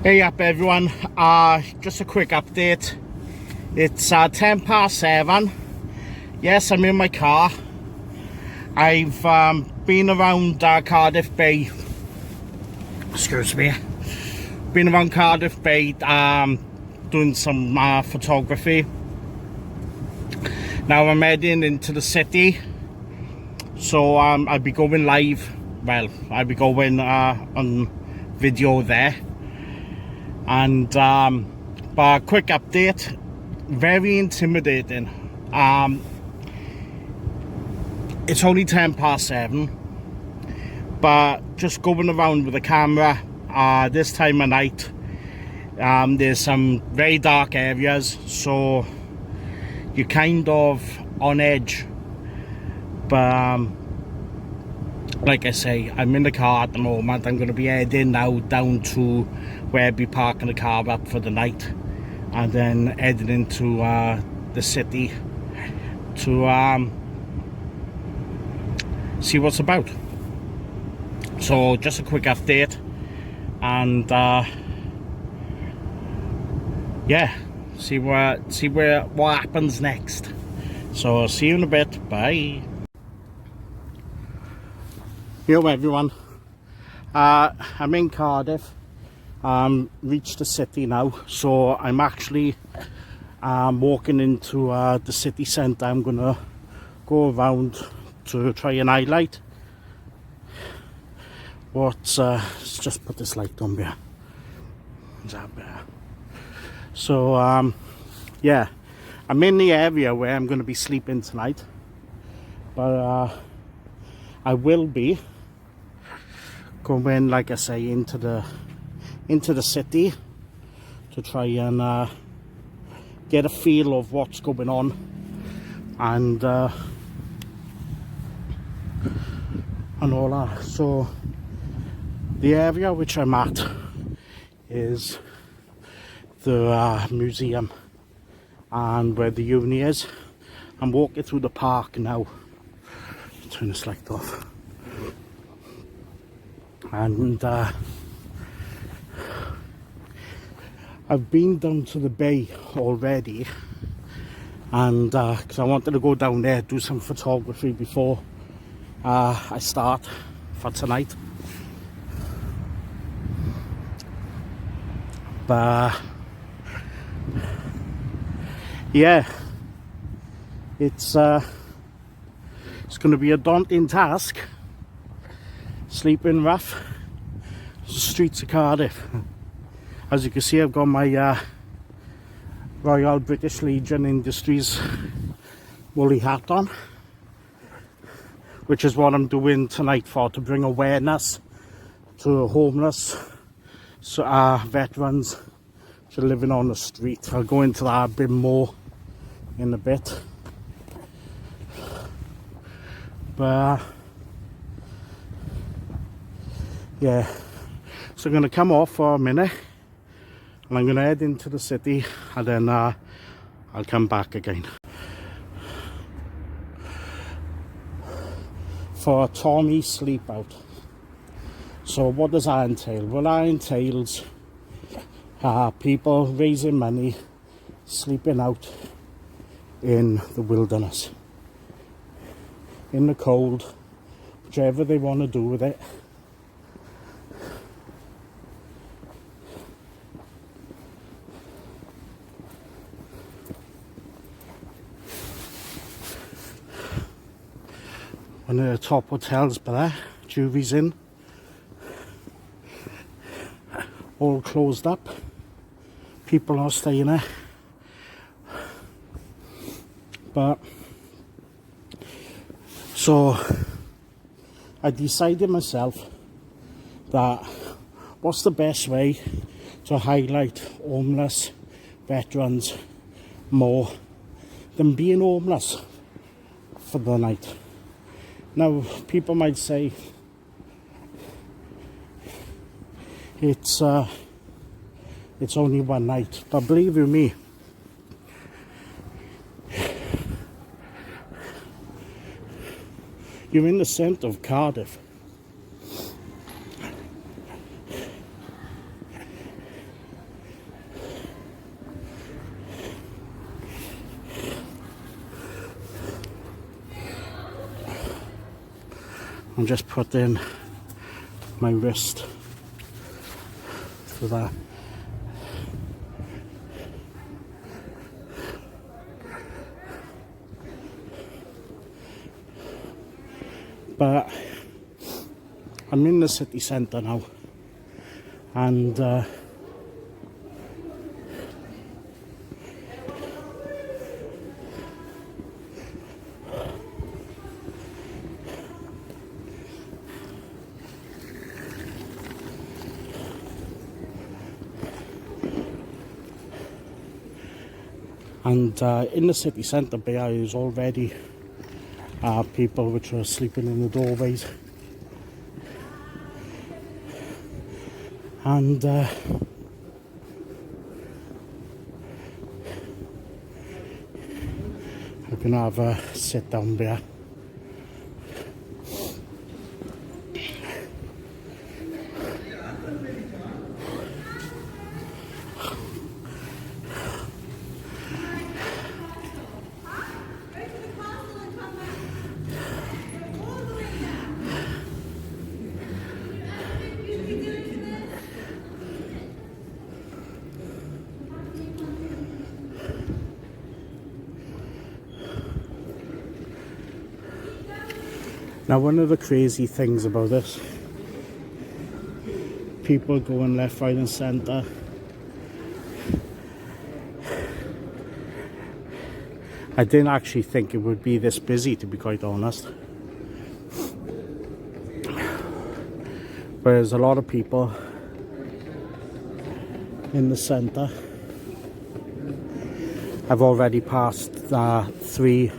Hey up everyone, just a quick update. It's 7:10. Yes, I'm in my car. I've been around Cardiff Bay, excuse me, been around Cardiff Bay doing some photography. Now I'm heading into the city, so I'll be going live. Well, I'll be going on video there. And but a quick update, very intimidating. It's only 7:10, but just going around with a camera this time of night, there's some very dark areas, so you're kind of on edge. But like I say, I'm in the car at the moment. I'm going to be heading now down to where I'll be parking the car up for the night, and then heading into the city to see what's about. So just a quick update, and yeah, see what happens next. So I'll see you in a bit. Bye. Yo everyone, I'm in Cardiff. Reached the city now, so I'm actually walking into the city centre. I'm gonna go around to try and highlight what's let's just put this light on there. Is that better? So yeah, I'm in the area where I'm going to be sleeping tonight, but I will be going, like I say, into the city to try and get a feel of what's going on, and all that. So the area which I'm at is the museum and where the uni is. I'm walking through the park now. Turn this light off. And I've been down to the bay already, and because I wanted to go down there, do some photography before I start for tonight. But yeah, it's going to be a daunting task, sleeping rough the streets of Cardiff. As you can see, I've got my Royal British Legion Industries woolly hat on, which is what I'm doing tonight for, to bring awareness to homeless veterans who are living on the street. I'll go into that a bit more in a bit. But yeah, so I'm going to come off for a minute, and I'm going to head into the city, and then I'll come back again for a Tommy sleep out. So what does that entail? Well, that entails people raising money, sleeping out in the wilderness, in the cold, whichever they want to do with it. One of the top hotels, but there, Jury's Inn, all closed up. People are staying there. But so I decided myself that what's the best way to highlight homeless veterans more than being homeless for the night. Now, people might say it's only one night, but believe you me, you're in the centre of Cardiff. and just put in my wrist for that. But I'm in the city centre now, and in the city centre there is already people which are sleeping in the doorways, and I'm gonna have a sit down there. Now, one of the crazy things about this, people going left, right and centre. I didn't actually think it would be this busy, to be quite honest. Whereas a lot of people in the centre. I've already passed 3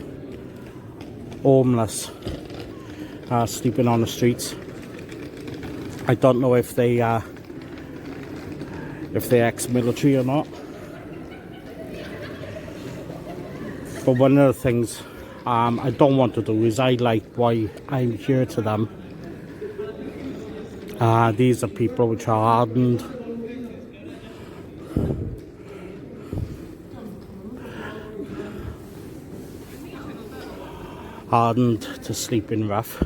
homeless sleeping on the streets. I don't know if they're ex-military or not. But one of the things I don't want to do is highlight why I'm here to them. These are people which are hardened to sleeping rough,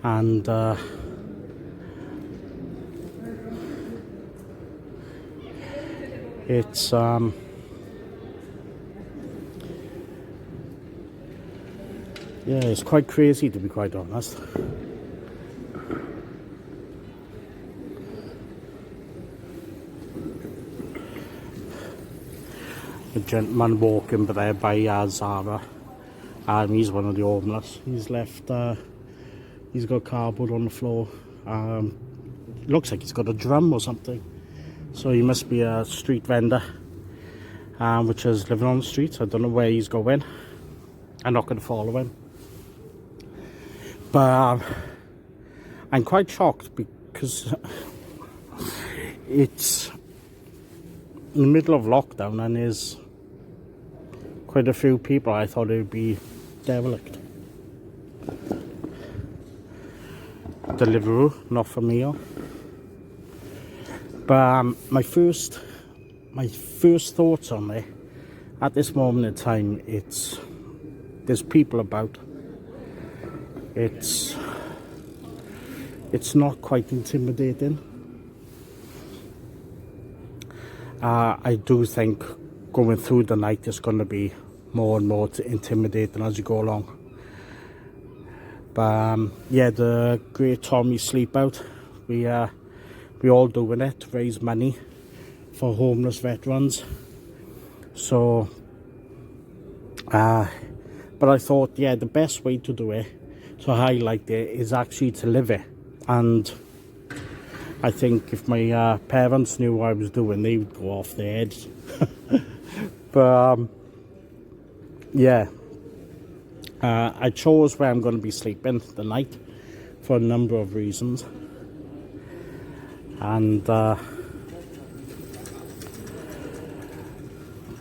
and it's yeah, it's quite crazy, to be quite honest. A gentleman walking there by Zara. He's one of the homeless. He's left, he's got cardboard on the floor. Looks like he's got a drum or something. So he must be a street vendor, which is living on the streets. I don't know where he's going. I'm not going to follow him. But I'm quite shocked because it's in the middle of lockdown and there's quite a few people. I thought it would be derelict. Deliveroo, not for meal. But my first thoughts on it at this moment in time, there's people about. It's not quite intimidating. I do think going through the night is going to be more and more intimidating as you go along. But yeah, the Great Tommy Sleep Out, we all doing it to raise money for homeless veterans. So but I thought, yeah, the best way to do it, to highlight it, is actually to live it. And I think if my parents knew what I was doing, they would go off their heads. But yeah, I chose where I'm going to be sleeping the night for a number of reasons. And but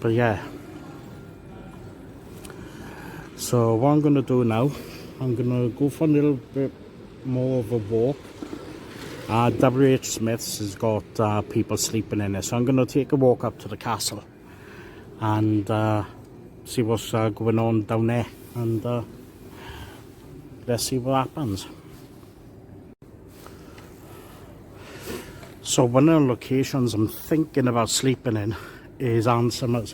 yeah, so what I'm going to do now, I'm going to go for a little bit more of a walk. WH Smith's has got people sleeping in it, so I'm going to take a walk up to the castle and see what's going on down there, and let's see what happens. So one of the locations I'm thinking about sleeping in is Ann Summers.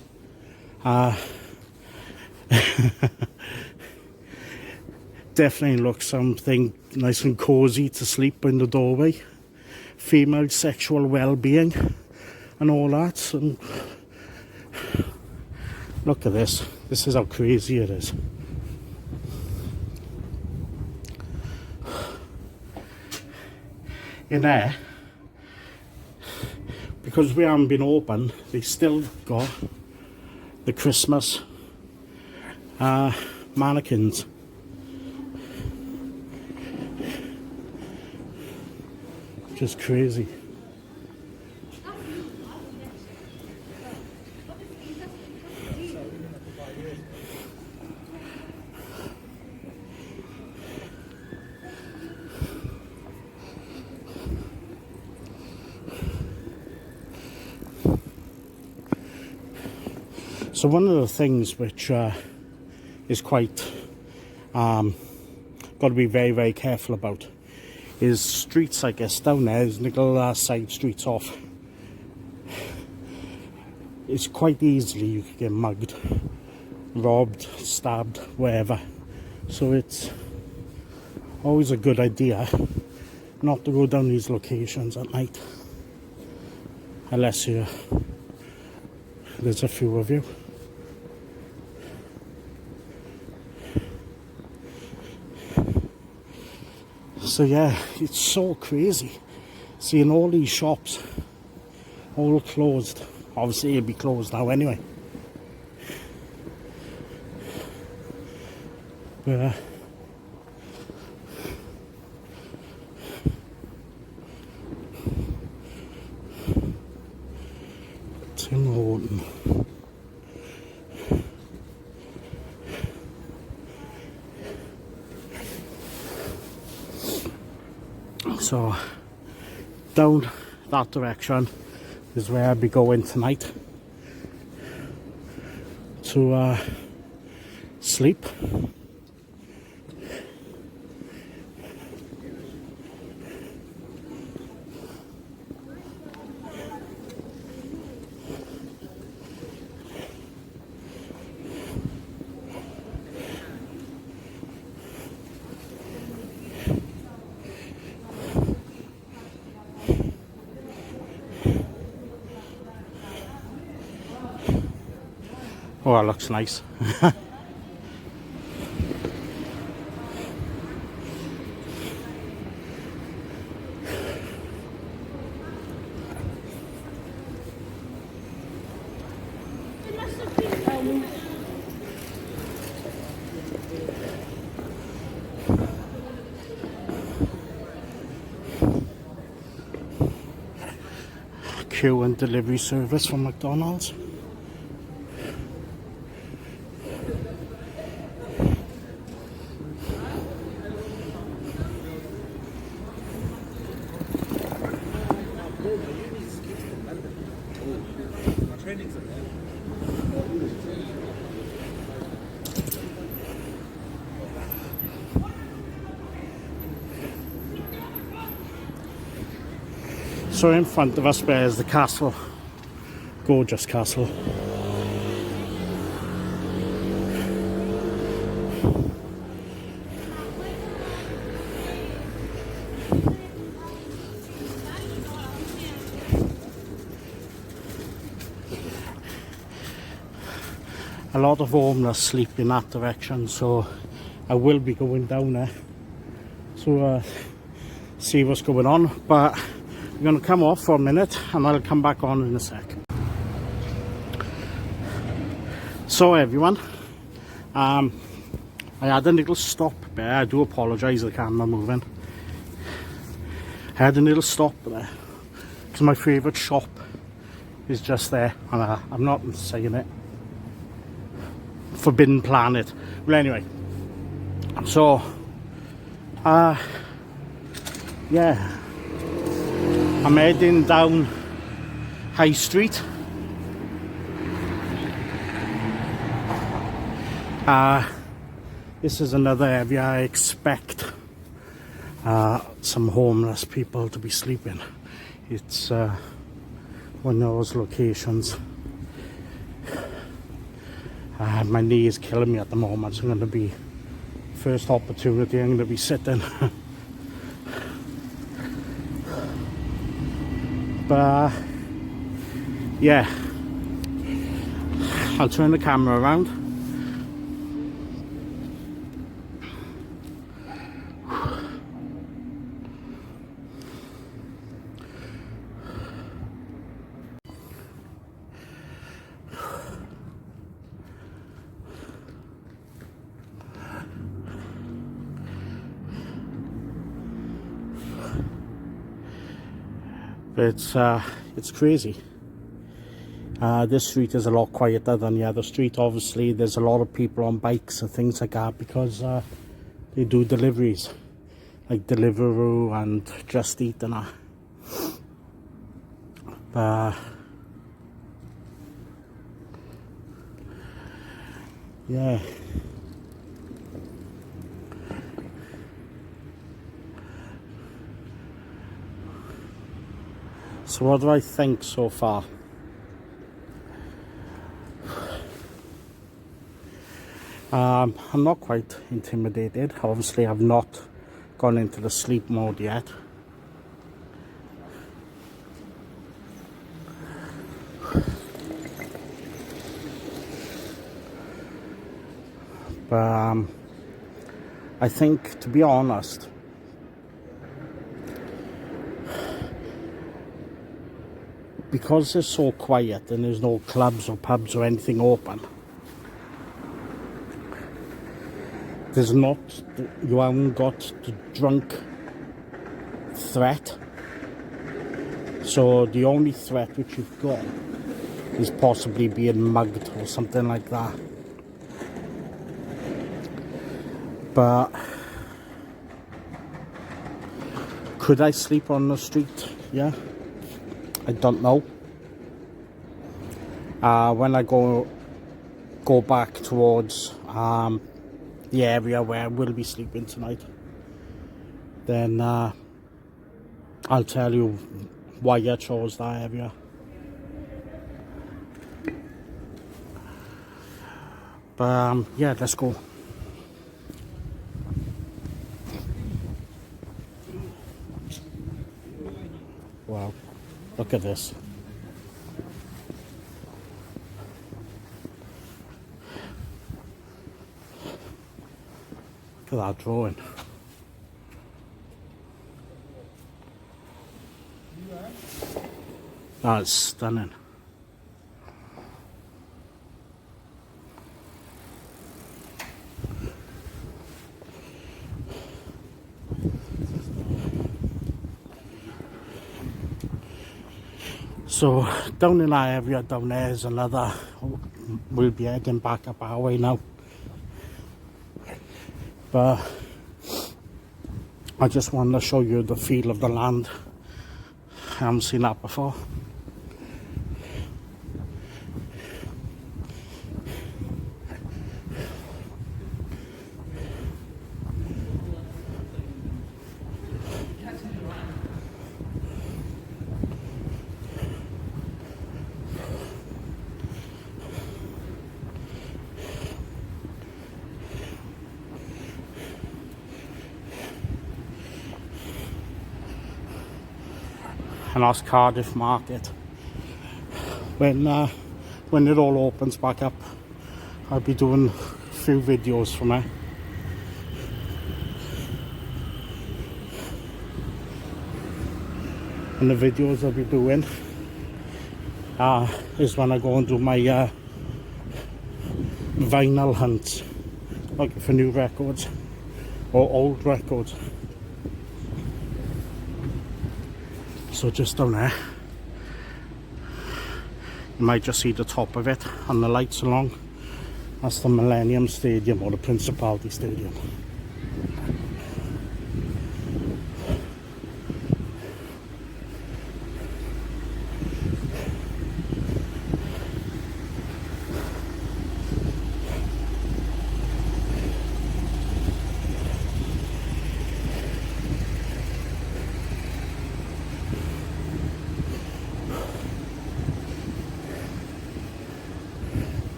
Definitely looks something nice and cozy to sleep in the doorway. Female sexual well-being and all that. And look at this. This is how crazy it is. In there, because we haven't been open, they still got the Christmas mannequins. Just crazy. So one of the things which is quite got to be very, very careful about is streets, I guess, down there. There's little side streets off. It's quite easily you could get mugged, robbed, stabbed, wherever. So it's always a good idea not to go down these locations at night, unless there's a few of you. So yeah, it's so crazy seeing all these shops all closed. Obviously it'll be closed now anyway. But Tim Horton. So down that direction is where I'll be going tonight to sleep. Oh, that looks nice. Queue and delivery service from McDonald's. So in front of us there is the castle, gorgeous castle. A lot of homeless sleep in that direction, so I will be going down there to see what's going on, but I'm going to come off for a minute and I'll come back on in a sec. So everyone, I had a little stop there. I do apologise, the camera moving. I had a little stop there because my favourite shop is just there, and I'm not saying it. Forbidden Planet. Well, anyway, so yeah, I'm heading down High Street. This is another area I expect some homeless people to be sleeping, It's one of those locations. My knee is killing me at the moment, so I'm going to be, first opportunity, I'm going to be sitting. But yeah, I'll turn the camera around. But it's crazy. This street is a lot quieter than the other street. Obviously there's a lot of people on bikes and things like that because they do deliveries like Deliveroo and Just Eat and that. But yeah, so what do I think so far? I'm not quite intimidated. Obviously I've not gone into the sleep mode yet. But I think, to be honest, because it's so quiet and there's no clubs or pubs or anything open, you haven't got the drunk threat. So the only threat which you've got is possibly being mugged or something like that. But could I sleep on the street? Yeah, I don't know. When I go back towards the area where I will be sleeping tonight, then I'll tell you why I chose that area. But yeah, let's go. Wow, look at this. Look at that drawing. That's stunning. So down in that area down there is another, we'll be heading back up our way now. But I just wanted to show you the feel of the land. I haven't seen that before. And that's Cardiff Market. When it all opens back up, I'll be doing a few videos from it. And the videos I'll be doing is when I go and do my vinyl hunts, looking for new records or old records. So just down there, you might just see the top of it and the lights along. That's the Millennium Stadium or the Principality Stadium.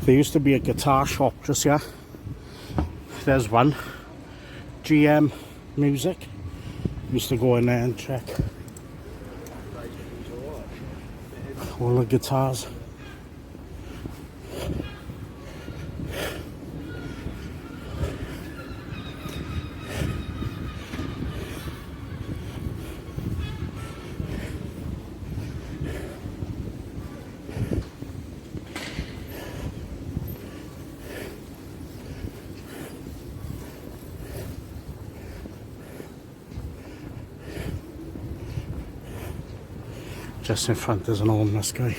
There used to be a guitar shop just here. There's one. GM Music. Used to go in there and check all the guitars. Just in front there's an homeless guy.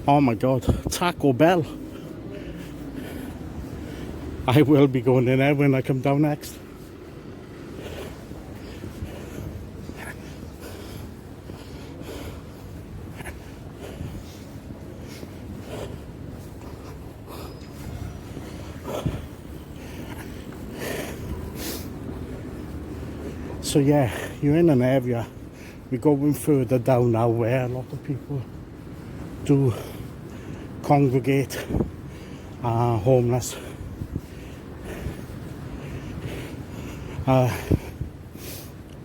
Oh my god, Taco Bell. I will be going in there when I come down next. So yeah, you're in an area. We're going further down now where a lot of people do congregate, homeless.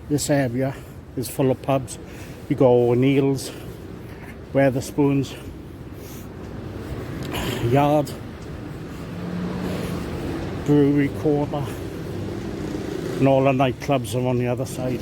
This area is full of pubs. You go O'Neill's, Weatherspoons, Yard, Brewery Quarter, and all the nightclubs are on the other side.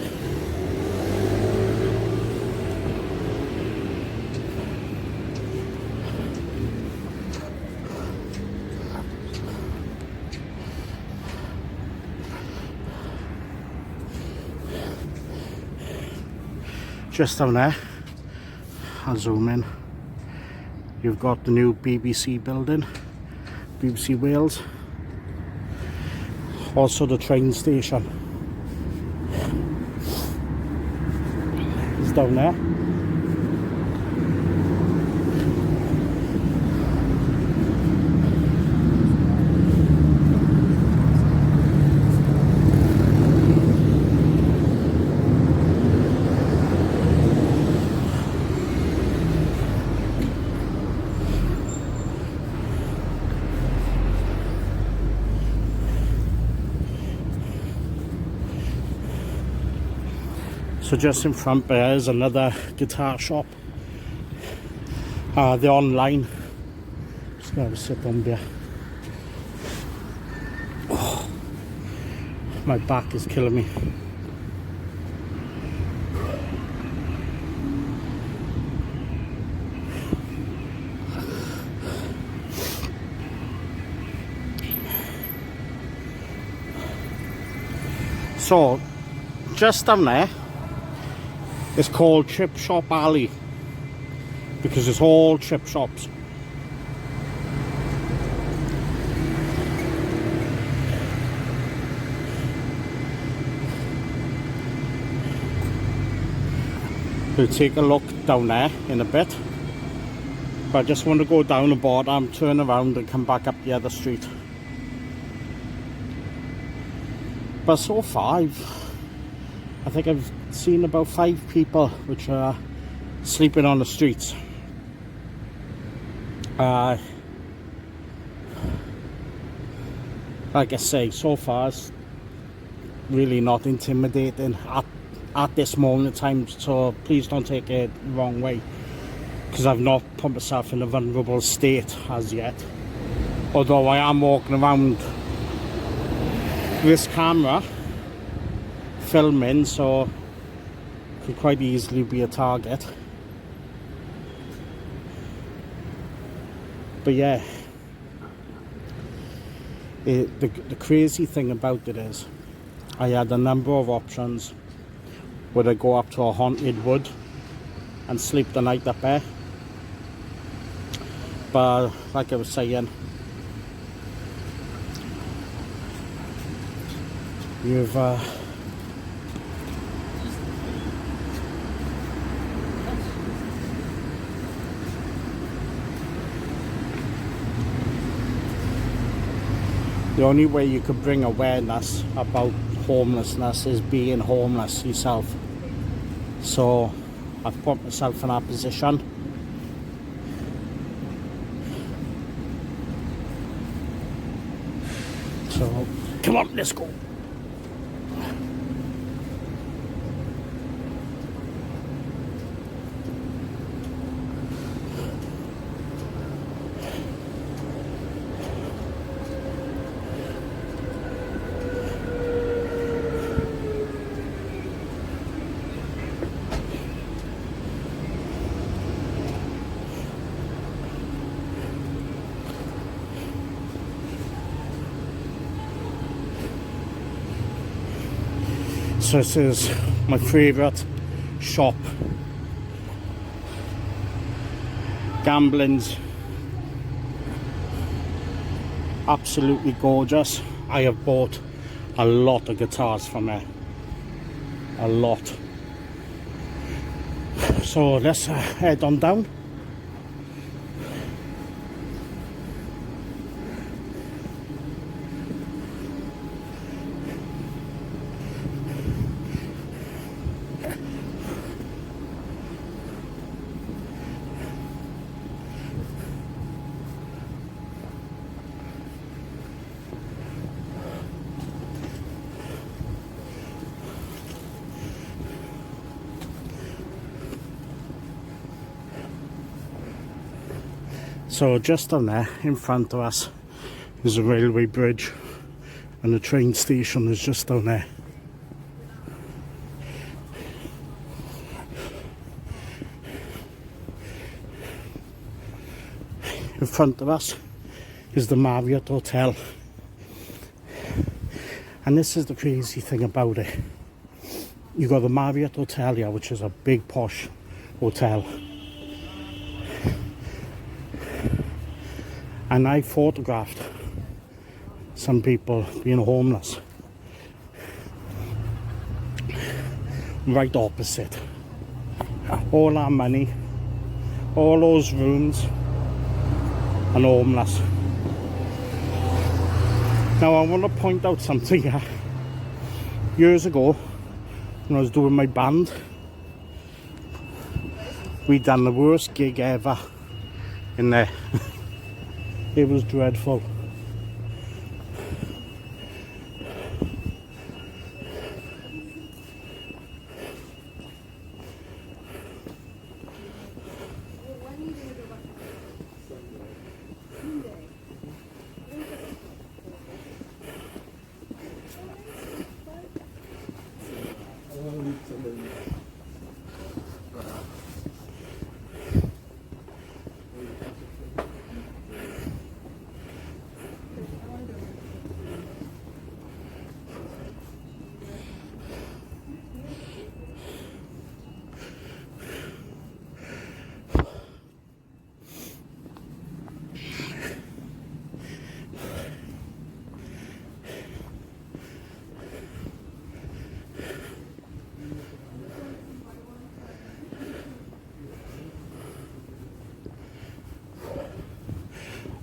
Just down there, I'll zoom in, you've got the new BBC building, BBC Wales, also the train station is down there. So just in front there is another guitar shop. They're online. Just gonna sit down there. Oh, my back is killing me. So just down there, it's called Chip Shop Alley because it's all chip shops. We'll take a look down there in a bit, but I just want to go down the bottom, turn around and come back up the other street. But so far I think I've seen about 5 people which are sleeping on the streets. Like I say, so far it's really not intimidating at this moment in time, so please don't take it the wrong way, because I've not put myself in a vulnerable state as yet, although I am walking around this camera filming, so could quite easily be a target. But yeah, the crazy thing about it is I had a number of options. Would I go up to a haunted wood and sleep the night up there? But like I was saying, You've the only way you could bring awareness about homelessness is being homeless yourself. So I've put myself in that position. So come on, let's go. So this is my favourite shop. Gambling's absolutely gorgeous. I have bought a lot of guitars from here. A lot. So let's head on down. So just down there in front of us is a railway bridge, and the train station is just down there. In front of us is the Marriott Hotel, and this is the crazy thing about it. You got the Marriott Hotel here, which is a big posh hotel. And I photographed some people being homeless right opposite. All our money, all those rooms, and homeless. Now I want to point out something here. Years ago, when I was doing my band, we done the worst gig ever in there. It was dreadful.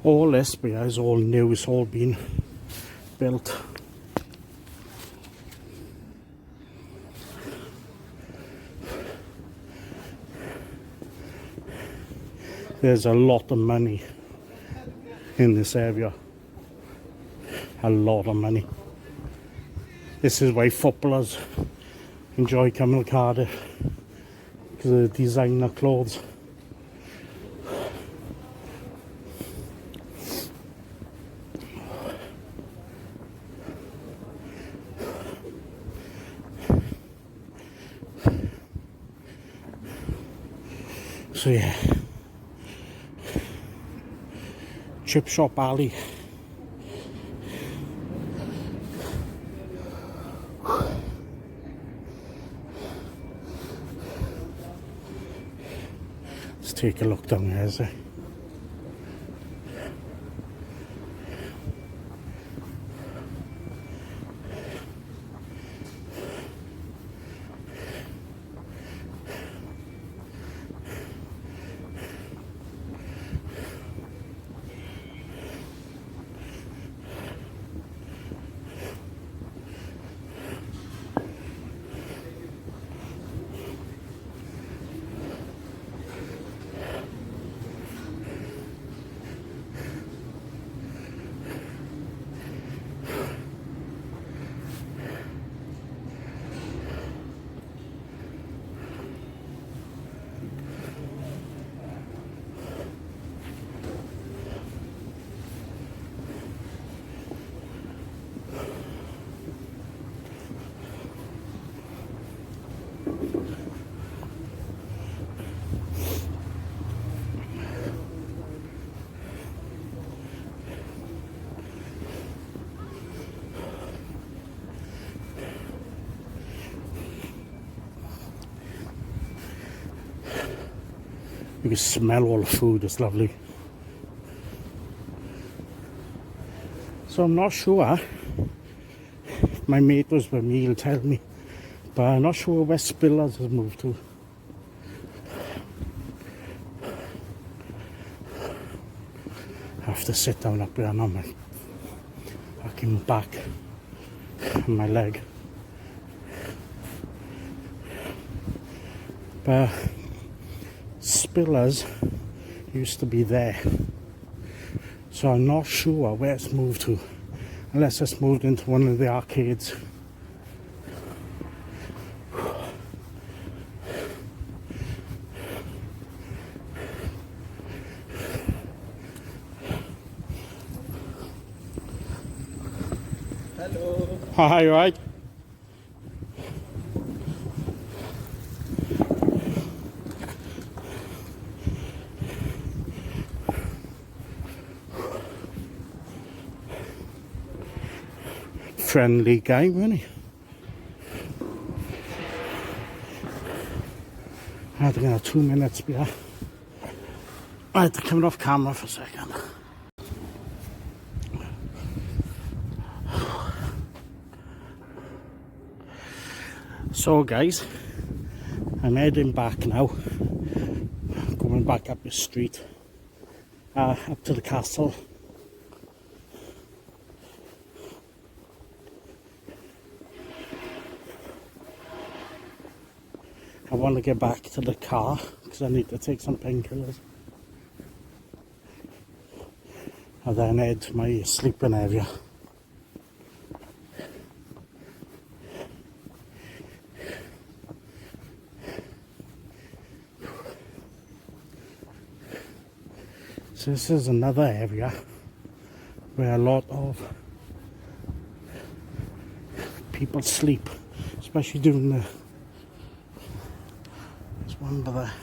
All this here is all new, it's all been built. There's a lot of money in this area. A lot of money. This is why footballers enjoy coming to Cardiff, because of the designer clothes. So yeah, Chip Shop Alley. Let's take a look down there, is it? You can smell all the food, it's lovely. So I'm not sure, if my mate was with me, he'll tell me, but I'm not sure where Spillers has moved to. I have to sit down up here on my fucking back and my leg. But Spillers used to be there, so I'm not sure where it's moved to, unless it's moved into one of the arcades. Hello. Hi, you right? Friendly guy, wasn't he? I had to get 2 minutes beer. I had to come off camera for a second. So guys, I'm heading back now, going back up the street, up to the castle. I want to get back to the car because I need to take some painkillers and then head to my sleeping area. So this is another area where a lot of people sleep, especially during the... There's one by there.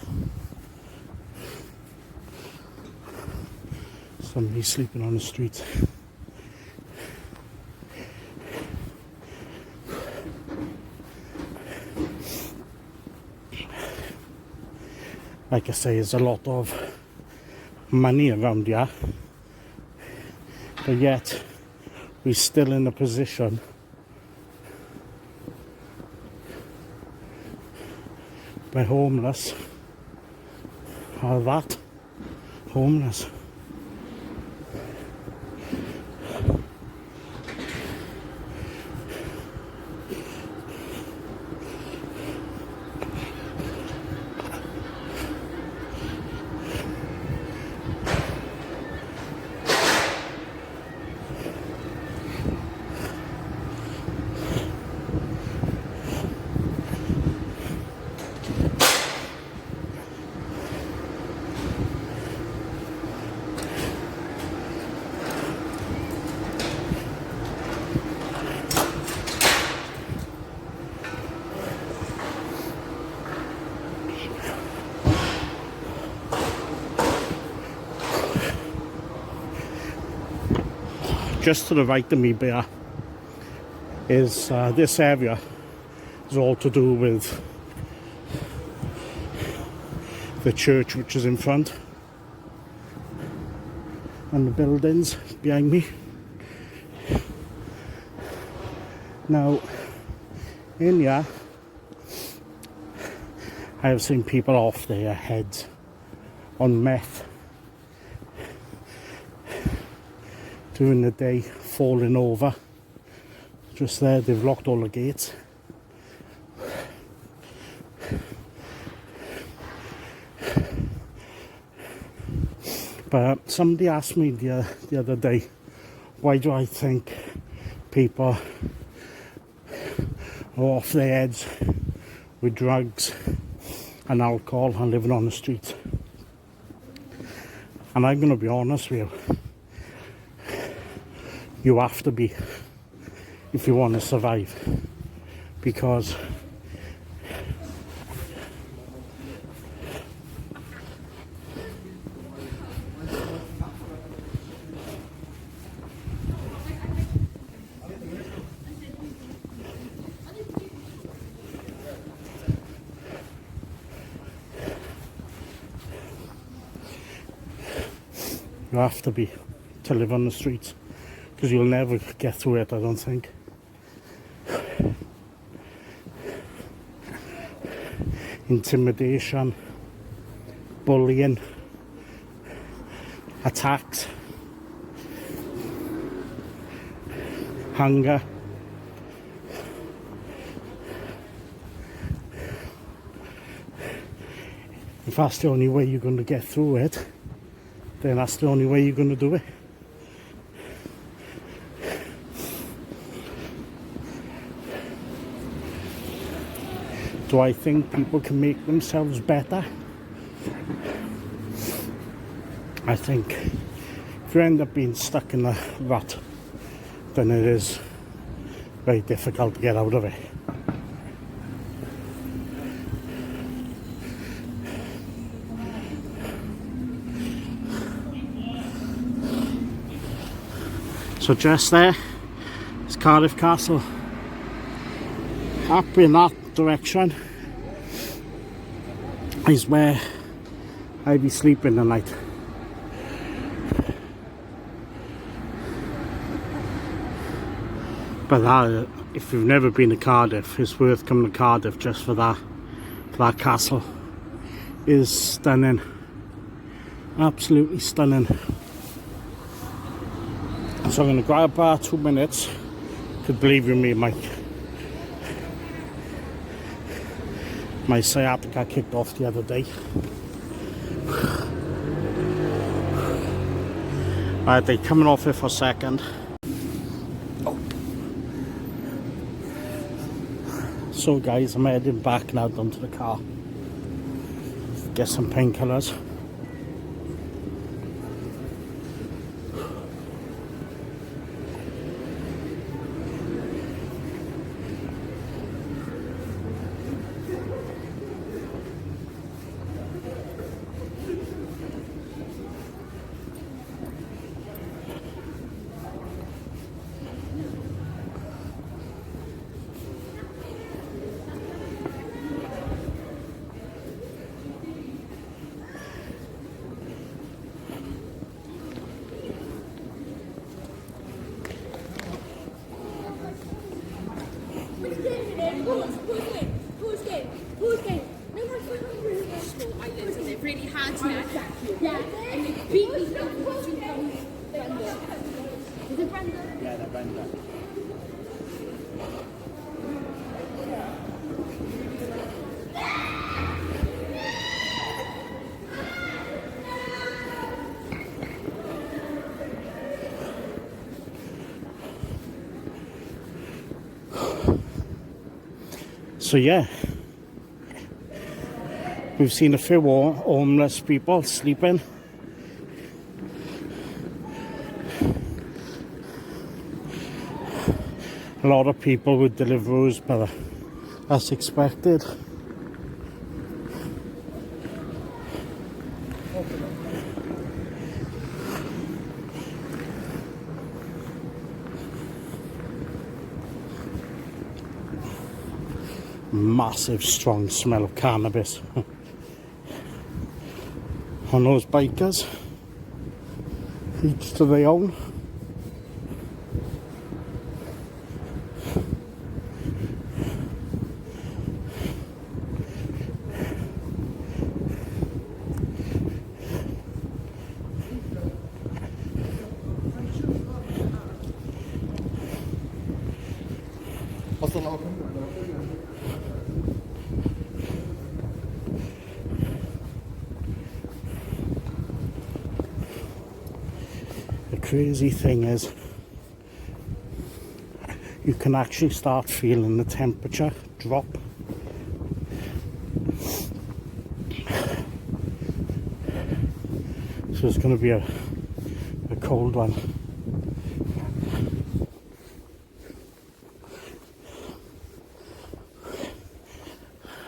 Somebody sleeping on the street. Like I say, there's a lot of money around here, but yet we're still in a position where homeless are that homeless. Just to the right of me there is this area is all to do with the church which is in front and the buildings behind me. Now in here I have seen people off their heads on meth during the day, falling over. Just there, they've locked all the gates. But somebody asked me the other day, why do I think people are off their heads with drugs and alcohol and living on the streets? And I'm going to be honest with you. You have to be if you want to survive, because You have to be to live on the streets, because you'll never get through it, I don't think. Intimidation, bullying, attacks, hunger. If that's the only way you're going to get through it, then that's the only way you're going to do it. Do I think people can make themselves better? I think if you end up being stuck in a rut, then it is very difficult to get out of it. So just there is Cardiff Castle. Up in that direction is where I'd be sleeping tonight. But if you've never been to Cardiff, it's worth coming to Cardiff just for that. That castle is stunning, absolutely stunning. So I'm going to grab 2 minutes, because believe you me, my sciatica kicked off the other day. Right, they're coming off it for a second. So guys, I'm heading back now down to the car. Get some painkillers. Really hard to know. Yeah, and they beat me down for 2 pounds. Is it Brenda? Yeah, they're Brenda. So yeah, we've seen a few homeless people sleeping. A lot of people with Deliveroo's, but as expected. Massive strong smell of cannabis on those bikers, each to their own. The crazy thing is, you can actually start feeling the temperature drop. So it's going to be a cold one.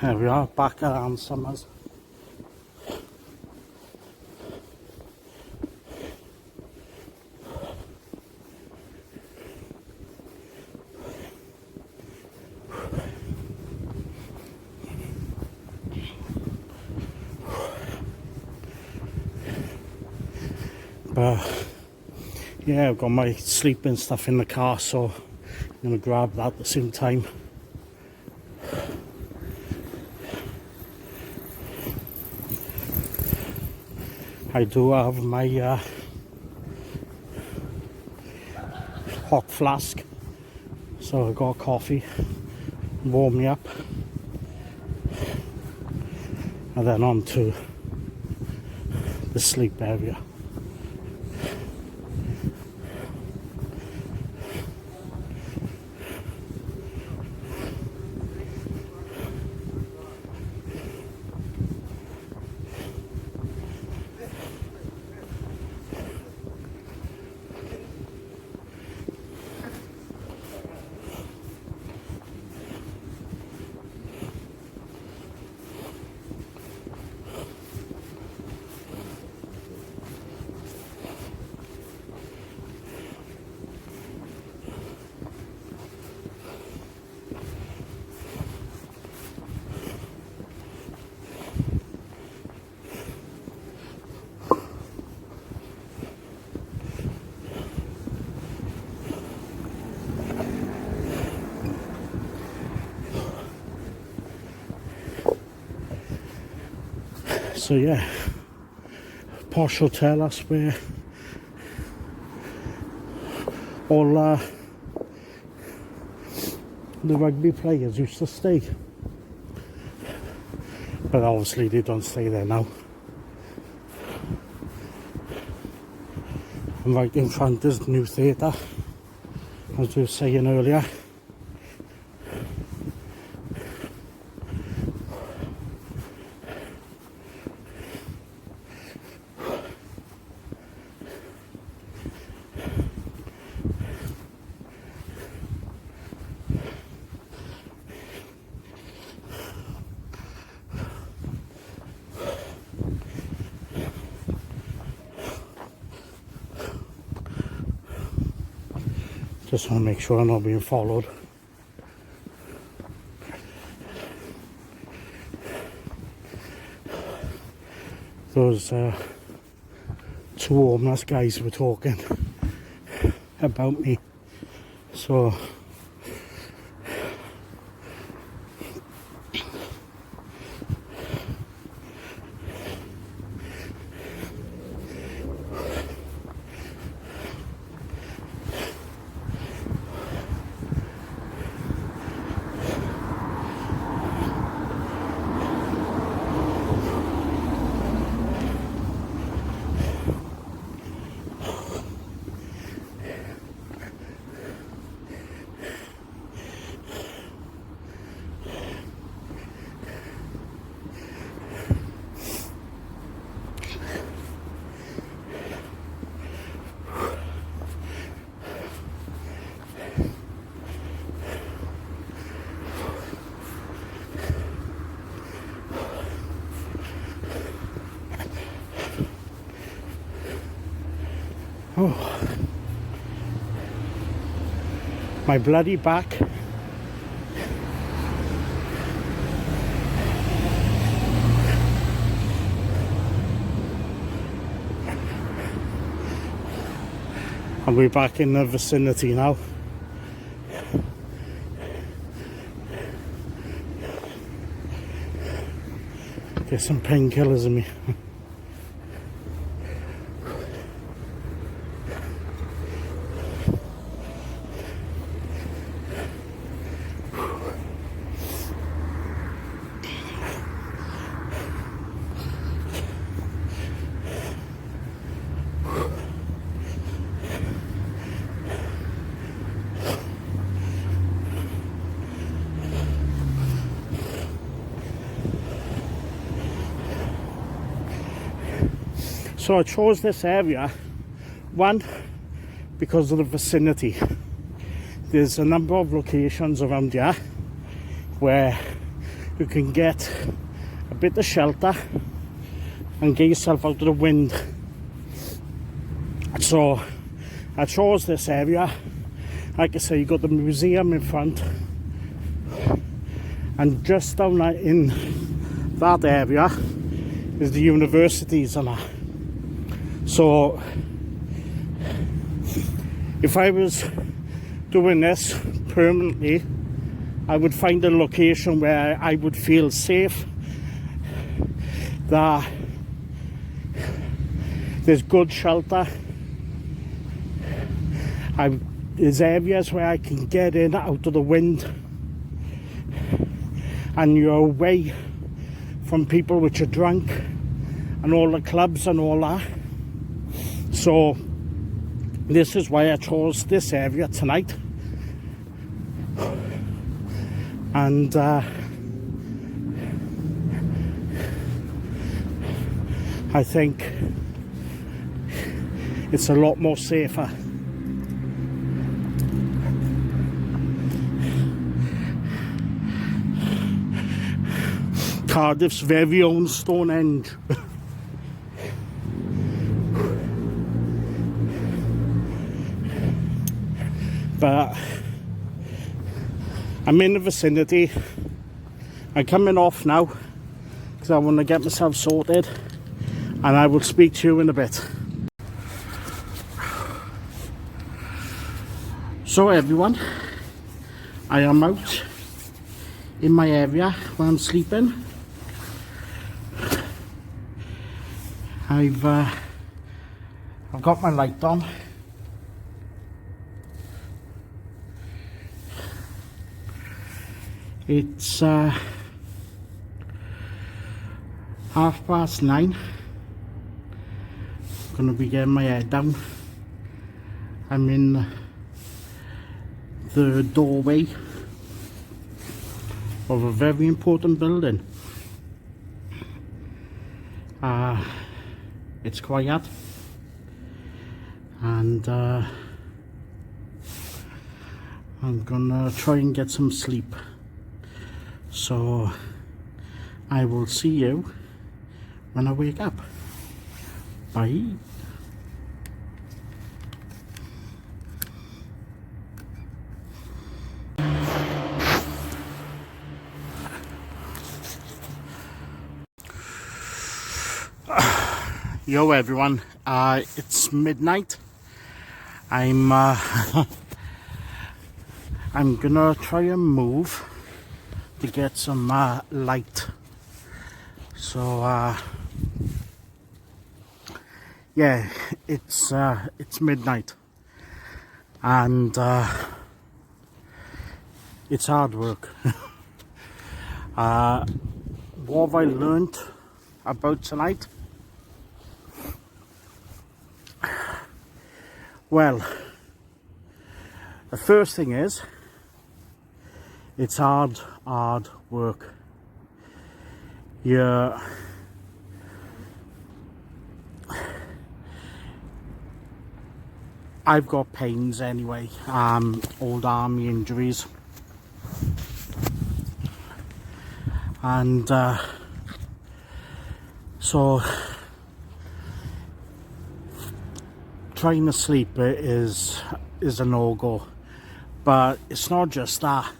There we are, back around Summers. But yeah, I've got my sleeping stuff in the car, so I'm gonna grab that at the same time. I do have my hot flask, so I got coffee, warm me up, and then on to the sleep area. So yeah, posh hotel, that's where all the rugby players used to stay. But obviously they don't stay there now. And right in front is the new theatre, as we were saying earlier. Just want to make sure I'm not being followed. Those two homeless guys were talking about me, so oh, my bloody back. And we're back in the vicinity now. Get some painkillers in me. So I chose this area, one, because of the vicinity. There's a number of locations around here where you can get a bit of shelter and get yourself out of the wind. So I chose this area. Like I say, you got the museum in front, and just down in that area is the universities and that. So If I was doing this permanently, I would find a location where I would feel safe, that there's good shelter, there's areas where I can get in out of the wind, and you're away from people which are drunk and all the clubs and all that. So this is why I chose this area tonight. And I think it's a lot more safer. Cardiff's very own Stonehenge. But I'm in the vicinity. I'm coming off now because I want to get myself sorted, and I will speak to you in a bit. So everyone, I am out in my area where I'm sleeping. I've got my light on. It's 9:30. Gonna be getting my head down. I'm in the doorway of a very important building. It's quiet, and I'm gonna try and get some sleep. So I will see you when I wake up. Bye. Yo everyone, it's midnight. I'm gonna try and move to get some light. So yeah, it's midnight, and it's hard work. What have I learned about tonight? Well, the first thing is, it's hard work. I've got pains anyway, old army injuries, and so trying to sleep is a no-go. But it's not just that.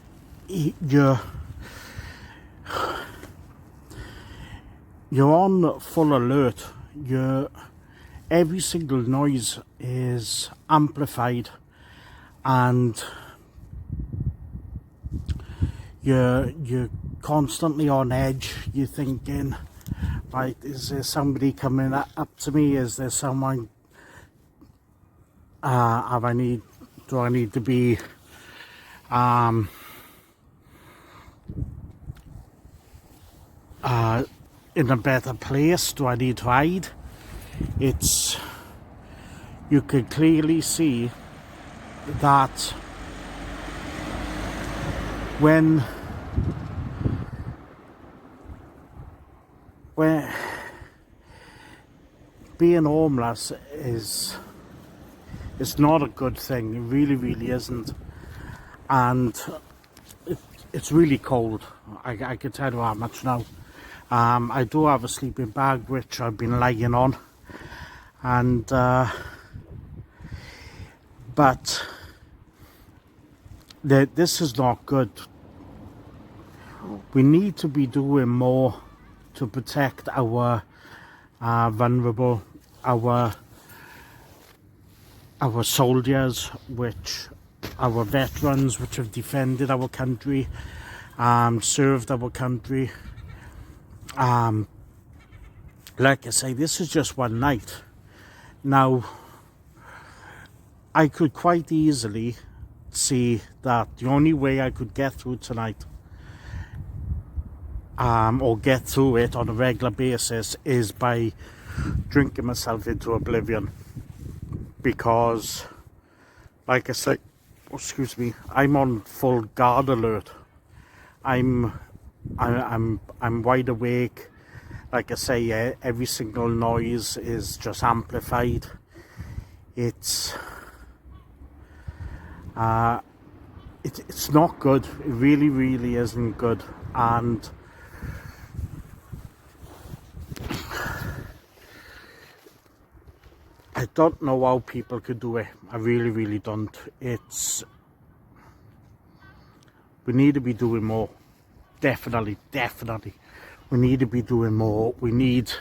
You're on full alert. Every single noise is amplified, and you're constantly on edge. You're thinking, like, is there somebody coming up to me? Is there someone? Do I need to be in a better place? Do I need to hide? You could clearly see that when being homeless it's not a good thing. It really isn't. And it's really cold. I can tell you how much now. I do have a sleeping bag which I've been lying on, and but this is not good. We need to be doing more to protect our vulnerable, our our soldiers, our veterans, which have defended our country, served our country. Like I say, this is just one night. Now, I could quite easily see that the only way I could get through tonight, or get through it on a regular basis, is by drinking myself into oblivion. Because, like I say, excuse me, I'm on full guard alert. I'm wide awake. Like I say, every single noise is just amplified. It's not good. It really, really isn't good. And I don't know how people could do it. I really, really don't. We need to be doing more. Definitely. We need to be doing more. We need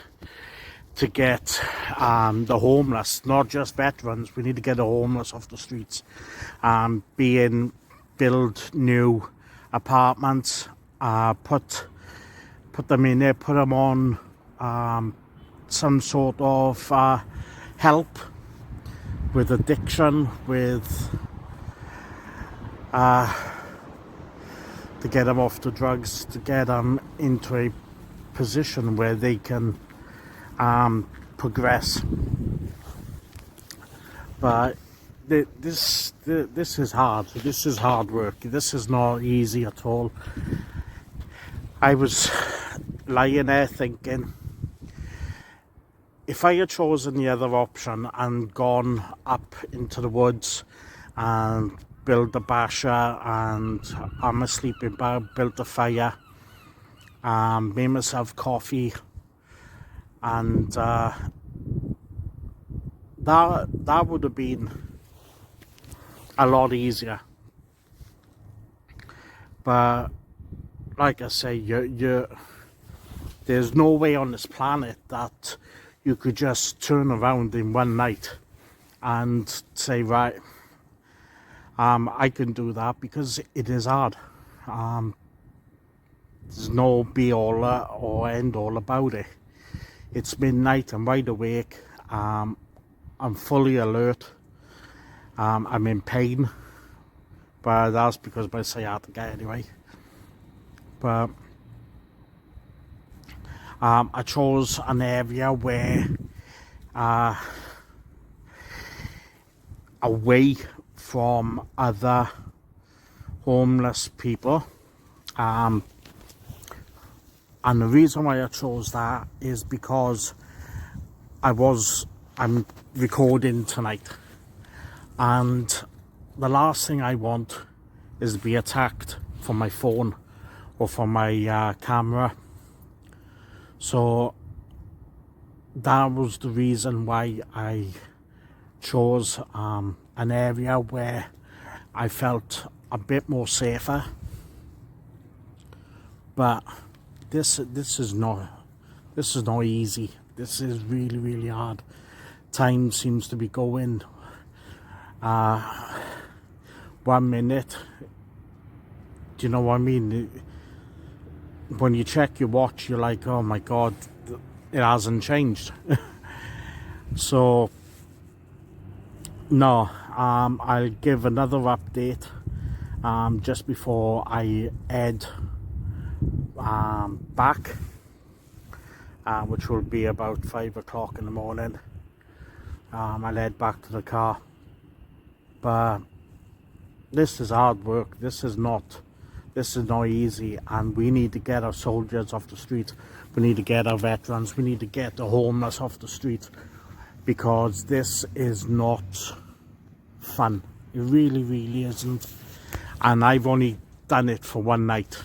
to get the homeless, not just veterans. We need to get the homeless off the streets. Build new apartments. Put them in there. Put them on some sort of help with addiction, to get them off the drugs, to get them into a position where they can progress. But this is hard. This is hard work. This is not easy at all. I was lying there thinking, if I had chosen the other option and gone up into the woods and built a basher and on my sleeping bag, built a fire, made myself coffee, and that would have been a lot easier. But like I say, there's no way on this planet that you could just turn around in one night and say, right, I can do that, because it is hard. There's no be all or end all about it. It's midnight, I'm wide awake, I'm fully alert, I'm in pain, but that's because my sciatica anyway. But I chose an area where away from other homeless people, and the reason why I chose that is because I'm recording tonight, and the last thing I want is to be attacked from my phone or from my camera. So that was the reason why I chose an area where I felt a bit more safer. But this is not easy. This is really, really hard. Time seems to be going 1 minute. Do you know what I mean? When you check your watch, you're like, oh my god, it hasn't changed. So no, I'll give another update just before I head back, which will be about 5 o'clock in the morning. I'll head back to the car. But this is hard work. This is not easy, and we need to get our soldiers off the street. We need to get our veterans. We need to get the homeless off the street, because this is not fun. It really, really isn't. And I've only done it for one night.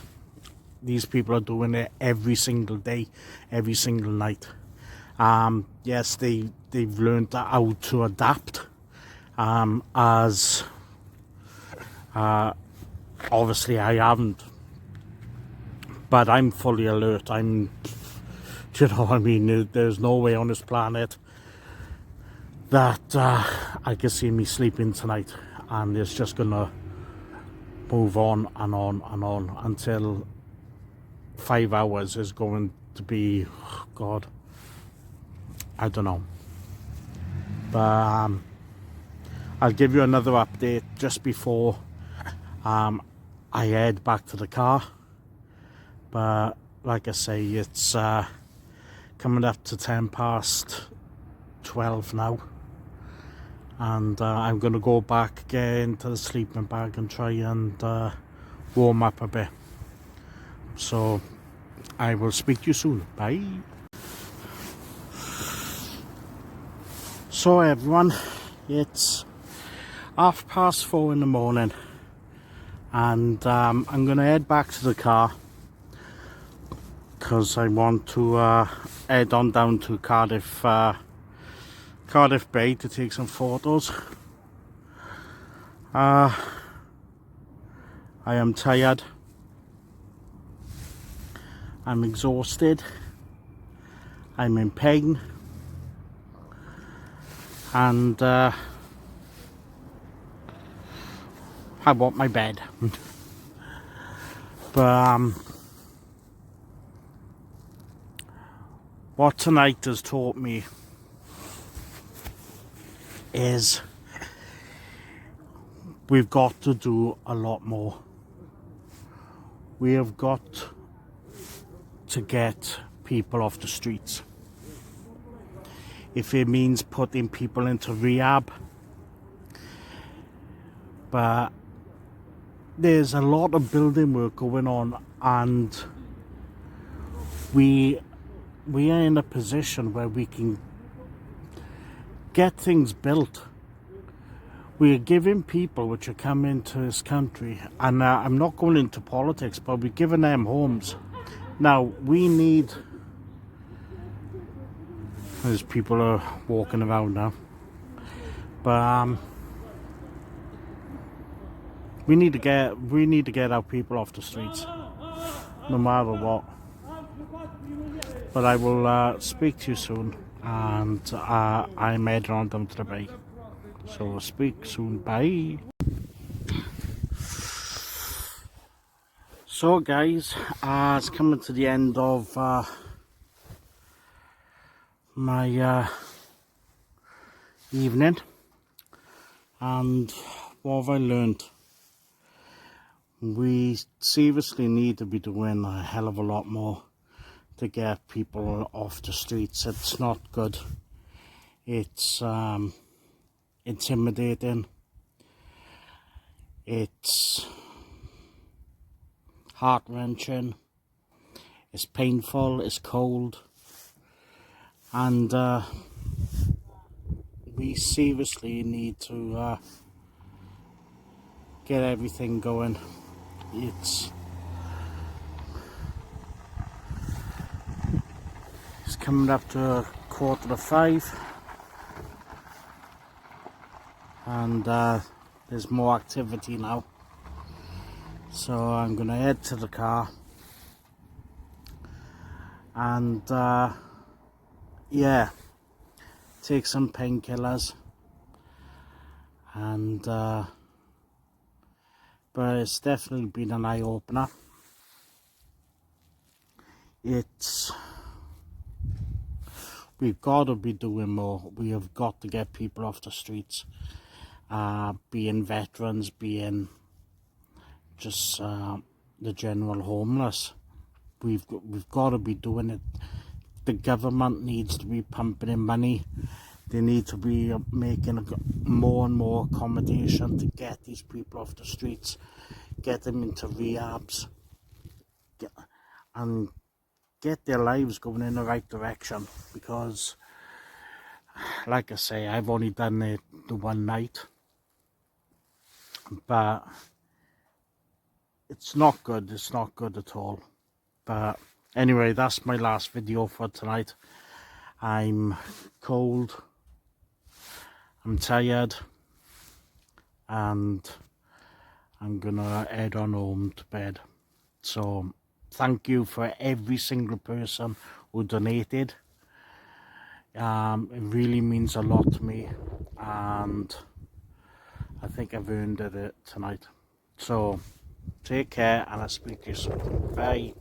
These people are doing it every single day, every single night. Yes, they've learned how to adapt, as obviously I haven't, but I'm fully alert. Do you know what I mean? There's no way on this planet that I can see me sleeping tonight, and it's just gonna move on and on and on until 5 hours is going to be, oh God, I don't know. But I'll give you another update just before I head back to the car. But like I say, it's coming up to 12 now, and I'm going to go back, get into the sleeping bag and try and warm up a bit. So I will speak to you soon. Bye. So everyone, it's 4:30 in the morning, and I'm going to head back to the car because I want to head on down to Cardiff Bay to take some photos. I am tired, I'm exhausted, I'm in pain, and I want my bed. But what tonight has taught me is we've got to do a lot more. We have got to get people off the streets. If it means putting people into rehab. But there's a lot of building work going on, and we are in a position where we can get things built. We are giving people which are coming to this country, and I'm not going into politics, but we're giving them homes. Now we need, as people are walking around now, but we need to get our people off the streets, no matter what. But I will speak to you soon, and I'm heading on down to the bay. So speak soon. Bye. So guys, it's coming to the end of my evening, and what have I learned? We seriously need to be doing a hell of a lot more to get people off the streets. It's not good. It's intimidating. It's heart-wrenching. It's painful. It's cold. And we seriously need to get everything going. It's coming up to 4:45, and there's more activity now. So I'm gonna head to the car, and yeah, take some painkillers, and but it's definitely been an eye-opener. We've got to be doing more. We have got to get people off the streets, being veterans, being just the general homeless. We've got to be doing it. The government needs to be pumping in money. They need to be making more and more accommodation to get these people off the streets, get them into rehabs, and get their lives going in the right direction. Because, like I say, I've only done it the one night, but it's not good. It's not good at all. But anyway, that's my last video for tonight. I'm cold, I'm tired, and I'm gonna head on home to bed. So thank you for every single person who donated. It really means a lot to me, and I think I've earned it tonight. So take care, and I'll speak to you soon. Bye.